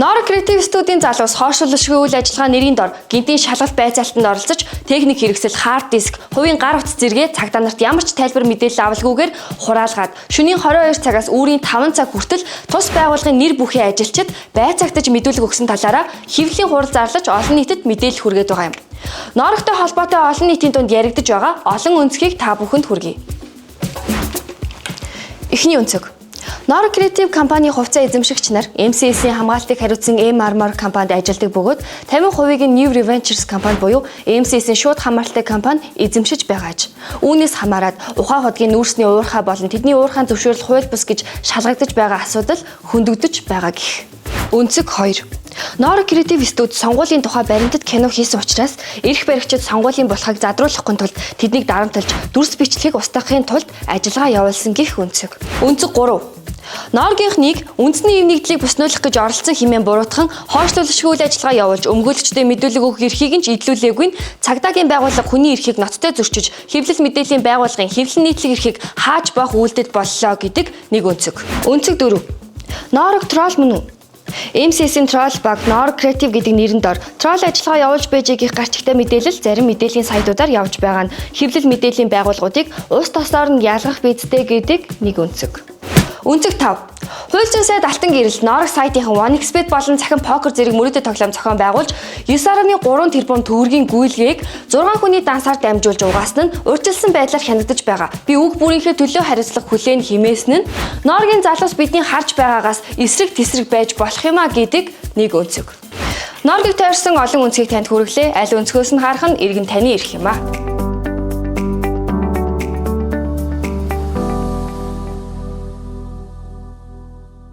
Nora Creative Studio-ийн залуус хойшлуулшгүй үйл ажиллагаа нэрийн дор гинтийн шалгалт байцаалтанд оролцож техник хэрэгсэл, хард диск, хувийн гар утас зэрэгээ цагдаа нарт ямар ч тайлбар мэдээлэл авалгүйгээр хураалгаад шөнийн 22 цагаас үүрийн 5 цаг хүртэл тус байгууллагын нэр бүхий ажилчид байцаагтаж мэдүүлэг өгсөн талаараа хэвлэлийн хурал зарлаж олон нийтэд мэдээлэл хүргээд байгаа юм. Норогтой холбоотой олон нийтийн дунд яригдж байгаа олон өнцгийг та бүхэнд хүргэе. Эхний өнцөг. Nora Creative компани хувьцаа эзэмшигч нар MCS-ийн хамгаалтыг хариуцсан MRMR компанид ажилладаг бөгөөд 50% нь New Ventures компани буюу MCS-ийн шууд хамгаалалттай компани эзэмшиж байгааж. Үүнээс хамаарат ухаан хотгийн нүүрсний уурхай болон тэдний уурхайн зөвшөөрөл хууль бус гэж шалгагдаж байгаа асуудал хөндөгдөж байгаа гэх. Өнцөг 2. Nora Creative Studio сонгуулийн тухай баримтат кино хийсэн учраас эрх баригчид сонгуулийн болохыг задруулахгүй тулд тэднийг дарамтлж дүрс бичлэгийг устгахын тулд ажиллагаа явуулсан гэх өнцөг. Өнцөг 3. Норгийнхнийг үндэсний эв нэгдлийг бүснүүлэх гэж оролцсон хэмээн буруутхан хойшлуулшгүй үйл ажиллагаа явуулж өмгөөлөгчдөд мэдүүлэг өгөх эрхийг нь ч илүүлээгүй нь цагдаагийн байгууллага хүний эрхийг ноцтой зөрчиж хэвлэл мэдээллийн байгууллагын хэвлэл нийтлэг эрхийг хааж баах үйлдэл боллоо гэдэг нэг өнцөг. Өнцөг 4. Норог трол мөн үү? MCS-ийн Troll баг Nora Creative гэдэг нэрээр дор Troll ажиллагаа явуулж байжээ гэх гарчигтай мэдээлэл зарим мэдээллийн сайтуудаар явж байгаа нь хэвлэл мэдээллийн байгууллагуудыг улс тосоор нь ялгах бидтэй гэдэг нэг өнцөг. Өнцөг 5. Хууль зүйн сайд Алтан гэрэл Nora сайтынхан OneXBet болон цахим покер зэрэг мөрөдөд тоглоом зохион байгуулж 9.3 тэрбум төгрөгийн гүйлгээг 6 хүний дансаар дамжуулж угаасан нь урьдчилсан байдлаар хянагдаж байгаа. Би үг бүрийнхээ төлөө хариуцлага хүлээн хэмээсэн нь Nora-гийн залуус бидний харж байгаагаас эсрэг тесрэг байж болох юмаа гэдэг нэг өнцөг. Nora-г тойрсон олон өнцгийг танд хүргэлээ. Аль өнцгөөс нь харах нь иргэн таны эрх юм аа.